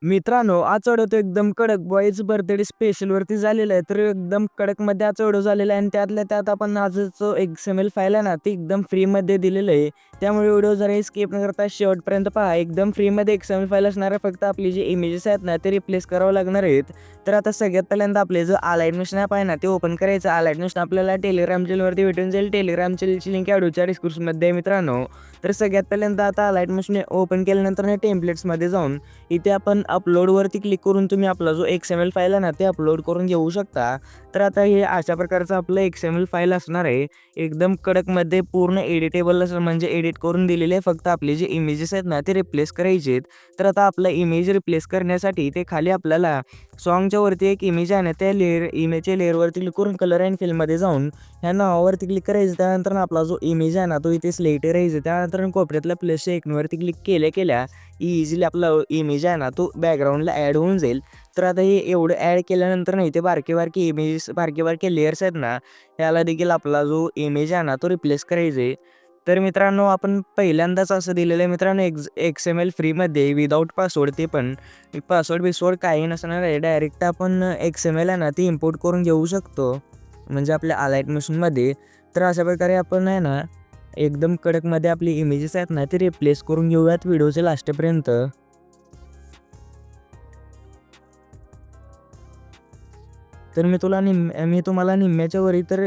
मित्रांनो, आज ऑडिओ तो एकदम कडक बॉयज बर्थडे स्पेशलवरती झालेला आहे. तर एकदम कडकमध्ये आज ऑडिओ झालेला आहे आणि त्यातल्या त्यात आपण आज जो XML फाईल आहे ना, ती एकदम फ्रीमध्ये दिलेलं आहे. त्यामुळे व्हिडिओ जरा स्किप न करता शेवटपर्यंत पहा. एकदम फ्रीमध्ये XML फाईल असणार आहे. फक्त आपली जी इमेजेस आहेत ना, ते रिप्लेस करावं लागणार आहेत. तर आता सगळ्यात पहिल्यांदा आपले जो अलाइटमेशन ॲप आहे ना, ते ओपन करायचं. अलाइटमेशन आपल्याला टेलिग्राम चॅनलवरती भेटून जाईल. टेलिग्राम चॅनलची लिंक व्हिडिओच्या डिस्क्रिप्शनमध्ये आहे मित्रांनो. तर सगळ्यात पहिल्यांदा आता अलाइटमेशन ओपन केल्यानंतर टेम्पलेट्समध्ये जाऊन इथे आपण अपलोडवरती क्लिक करून तुम्ही आपला जो XML फाईल आहे ना, ते अपलोड करून घेऊ शकता. तर आता हे अशा प्रकारचं आपलं XML फाईल असणार आहे. एकदम कडकमध्ये पूर्ण एडिटेबल असं म्हणजे एडिट करून दिलेले आहे. फक्त आपले जे इमेजेस आहेत ना, ते रिप्लेस करायचे आहेत. तर आता आपलं इमेज रिप्लेस करण्यासाठी ते खाली आपल्याला सॉन्गच्या वरती एक इमेज आहे ना, त्या इमेजच्या लेअरवरती क्लिक करून कलर अँड फिलमध्ये जाऊन ह्या नावावरती क्लिक करायचं. त्यानंतर आपला जो इमेज आहे ना, तो इथे सिलेक्ट करायचा. त्यानंतर कोपऱ्यातल्या प्लसच्या आयकॉनवरती क्लिक केल्या इझिली आपला इमेज आहे ना, तो बॅकग्राऊंडला ॲड होऊन जाईल. तर आता हे एवढं ॲड केल्यानंतर नाही ते बारके इमेजेस बारके लेयर्स आहेत ना, ह्याला देखील आपला जो इमेज आहे ना, तो रिप्लेस करायचा आहे. तर मित्रांनो, आपण पहिल्यांदाच असं दिलेलं आहे मित्रांनो XML फ्रीमध्ये विदाऊट पासवर्ड. ते पण पासवर्ड काही नसणार आहे. डायरेक्ट आपण XML आहे ना, ती इम्पोर्ट करून घेऊ शकतो म्हणजे आपल्या अलाइटमेशनमध्ये. तर अशा प्रकारे आपण आहे ना, एकदम कडकमध्ये आपली इमेजेस आहेत ना, ते रिप्लेस करून घेऊयात व्हिडिओच्या लास्टपर्यंत. तर मी तुम्हाला निम्म्याच्या वरी तर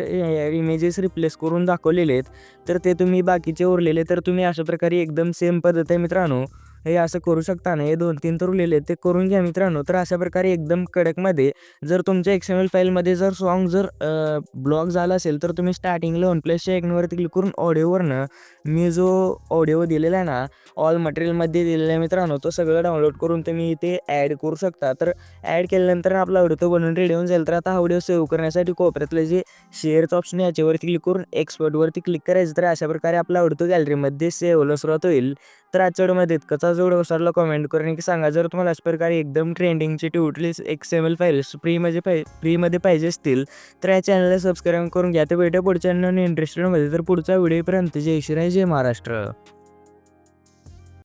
इमेजेस रिप्लेस करून दाखवलेले आहेत. तर ते तुम्ही बाकीचे उरलेले तर तुम्ही अशा प्रकारे एकदम सेम पद्धत आहे मित्रांनो. हे असं करू शकता ना, हे 2-3 तर उरलेले आहेत ते करून घ्या मित्रांनो. तर अशा प्रकारे एकदम कडकमध्ये जर तुमच्या XML फाईलमध्ये जर सॉन्ग ब्लॉक झाला असेल, तर तुम्ही स्टार्टिंगला वन प्लसच्या आयकॉनवरती क्लिक करून ऑडिओवरनं मी जो ऑडिओ दिलेला आहे ना, ऑल मटेरियलमध्ये दिलेला आहे मित्रांनो, तो सगळं डाउनलोड करून तुम्ही इथे ॲड करू शकता. तर ॲड केल्यानंतर आपला व्हिडिओ तो बनवून रेडी होऊन जाईल. तर आता हा व्हिडिओ सेव्ह करण्यासाठी कोपऱ्यातलं जे शेअरचं ऑप्शन आहे याच्यावरती क्लिक करून एक्सपोर्टवरती क्लिक करायचं. तर अशा प्रकारे आपला व्हिडिओ गॅलरीमध्ये सेव्ह व्हायला सुरुवात होईल. तर आजच्या व्हिडिओमध्ये इतकंच व्हिडिओ कसा कमेंट करून की सांगा. जर तुम्हाला अशा प्रकारे एकदम ट्रेंडिंगचे ट्युटोरियल्स XML फाईल्स फ्रीमध्ये पाहिजे असतील तर या चॅनलला सबस्क्राईब करून घ्या. तर भेटूया पुढच्या इंटरेस्टेडमध्ये. तर पुढच्या व्हिडिओपर्यंत जय श्री राय, जय महाराष्ट्र.